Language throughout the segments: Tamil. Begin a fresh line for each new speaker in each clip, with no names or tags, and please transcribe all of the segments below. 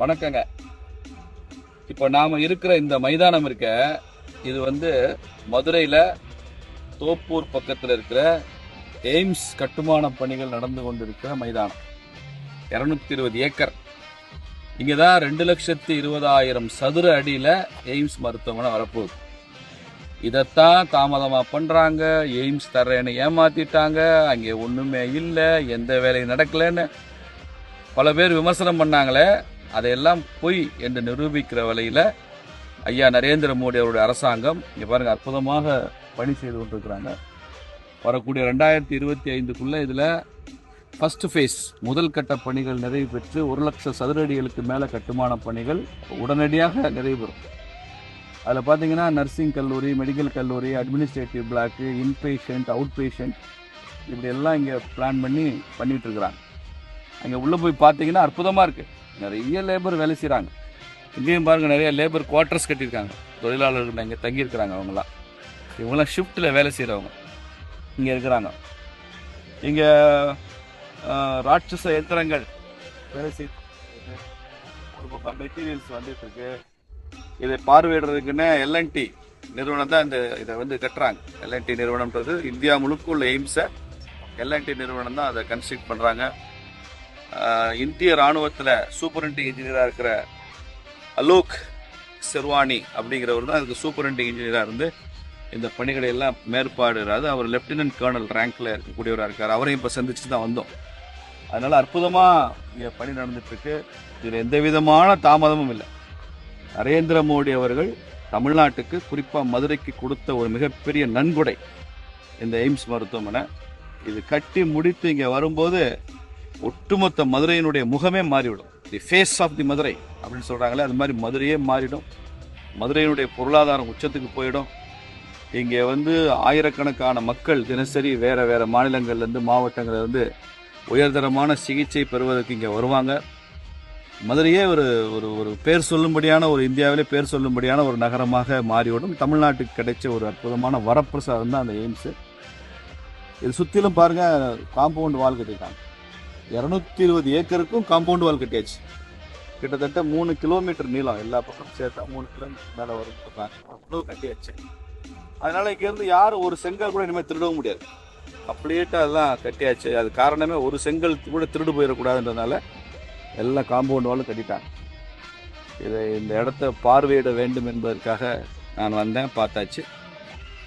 வணக்கங்க. இப்போ நாம இருக்கிற இந்த மைதானம் இருக்க, இது மதுரையில தோப்பூர் பக்கத்தில் இருக்கிற எய்ம்ஸ் கட்டுமான பணிகள் நடந்து கொண்டிருக்கிற மைதானம். 220 ஏக்கர். இங்கே தான் 2,20,000 சதுர அடியில் எய்ம்ஸ் மருத்துவமனை வரப்போகுது. இதைத்தான் தாமதமாக பண்ணுறாங்க. எய்ம்ஸ் தர்றேன்னு ஏமாத்திட்டாங்க. அங்கே ஒன்றுமே இல்லை, எந்த வேலையும் நடக்கலைன்னு பல பேர் விமர்சனம் பண்ணாங்களே, அதையெல்லாம் பொய் என்று நிரூபிக்கிற வகையில் ஐயா நரேந்திர மோடி அவருடைய அரசாங்கம் இங்கே பாருங்கள் அற்புதமாக பணி செய்து கொண்டிருக்கிறாங்க. வரக்கூடிய 2025க்குள்ளே இதில் ஃபஸ்ட்டு ஃபேஸ் முதல் கட்ட பணிகள் நிறைவு பெற்று 1,00,000 சதுர அடிகளுக்கு மேலே கட்டுமான பணிகள் உடனடியாக நிறைவு பெறும். அதில் பார்த்தீங்கன்னா நர்சிங் கல்லூரி, மெடிக்கல் கல்லூரி, administrative block, inpatient, out patient, இப்படி எல்லாம் இங்கே பிளான் பண்ணிட்டு இருக்கிறாங்க. அங்கே உள்ளே போய் பார்த்தீங்கன்னா அற்புதமாக இருக்குது. நிறைய லேபர் வேலை செய்கிறாங்க. இங்கேயும் பாருங்கள், நிறைய லேபர் குவார்ட்டர்ஸ் கட்டியிருக்காங்க. தொழிலாளர்கள் இங்கே தங்கியிருக்கிறாங்க. இவங்களாம் ஷிஃப்ட்டில் வேலை செய்கிறவங்க இங்கே இருக்கிறாங்க. இங்கே ராட்சச எந்திரங்கள் வேலை செய்ய ஒரு பக்கம் மெட்டீரியல்ஸ் வந்துட்டு இருக்கு. இதை பார்வையிடுறதுக்குன்னு எல்என்டி நிறுவனம் தான் இதை கட்டுறாங்க. எல்என்டி நிறுவனம்ன்றது இந்தியா முழுக்க உள்ள எய்ம்ஸை எல்என்டி நிறுவனம் தான் அதை கன்ஸ்ட்ரக்ட் பண்ணுறாங்க. இந்திய இராணுவத்தில் சூப்பரண்டிங் இன்ஜினியராக இருக்கிற அலோக் செர்வானி அப்படிங்கிறவர் தான் அதுக்கு சூப்பரண்டிங் இன்ஜினியராக இருந்து இந்த பணிகளை எல்லாம் மேற்பாடுறாரு. அவர் லெப்டினன்ட் கர்னல் ரேங்க்கில் இருக்கக்கூடியவராக இருக்கார். அவரையும் இப்போ சந்திச்சு தான் வந்தோம். அதனால் அற்புதமாக இங்கே பணி நடந்துட்டுருக்கு. இதில் எந்த விதமான தாமதமும் இல்லை. நரேந்திர மோடி அவர்கள் தமிழ்நாட்டுக்கு, குறிப்பாக மதுரைக்கு கொடுத்த ஒரு மிகப்பெரிய நன்கொடை இந்த எய்ம்ஸ் மருத்துவமனை. இது கட்டி முடித்து இங்கே வரும்போது ஒட்டுமொத்த மதுரையினுடைய முகமே மாறிவிடும். The face of the Madurai அப்படின்னு சொல்கிறாங்களே, அது மாதிரி மதுரையே மாறிடும். மதுரையினுடைய பொருளாதாரம் உச்சத்துக்கு போயிடும். இங்கே ஆயிரக்கணக்கான மக்கள் தினசரி வேறு மாநிலங்கள்லேருந்து, மாவட்டங்கள்லேருந்து உயர்தரமான சிகிச்சை பெறுவதற்கு இங்கே வருவாங்க. மதுரையே ஒரு ஒரு ஒரு பேர் சொல்லும்படியான, ஒரு இந்தியாவிலே பேர் சொல்லும்படியான ஒரு நகரமாக மாறிவிடும். தமிழ்நாட்டுக்கு கிடைச்ச ஒரு அற்புதமான வரப்பிரசாதம் தான் அந்த எய்ம்ஸு. இது சுற்றிலும் பாருங்கள், காம்பவுண்ட் வால் கட்டியிருக்காங்க. 220 ஏக்கருக்கும் காம்பவுண்ட் வால் கட்டியாச்சு. கிட்டத்தட்ட 3 கிலோமீட்டர் நீளம், எல்லா பக்கம் சேர்த்தா 3 கிலோமீட்டர் மேலே வரும் சொல்கிறாங்க. அவ்வளோ கட்டியாச்சு. அதனால் இங்கேருந்து யாரும் ஒரு செங்கல் கூட இனிமேல் திருடவும் முடியாது. கம்ப்ளீட்டாக அதெல்லாம் கட்டியாச்சு. அது காரணமே ஒரு செங்கல் கூட திருடு போயிடக்கூடாதுன்றதுனால எல்லா காம்பவுண்ட் வாலும் கட்டிட்டாங்க. இந்த இடத்த பார்வையிட வேண்டும் என்பதற்காக நான் வந்தேன், பார்த்தாச்சு.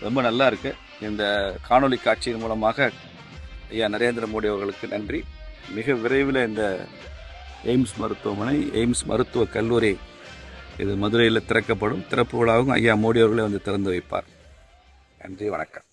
ரொம்ப நல்லா இருக்குது. இந்த காணொளி காட்சியின் மூலமாக ஐயா நரேந்திர மோடி அவர்களுக்கு நன்றி. மிக விரைவில் இந்த எய்ம்ஸ் மருத்துவமனை, எய்ம்ஸ் மருத்துவ கல்லூரி இது மதுரையில் திறக்கப்படும். திறப்பு விழாவும் ஐயா மோடி அவர்களே திறந்து வைப்பார். நன்றி, வணக்கம்.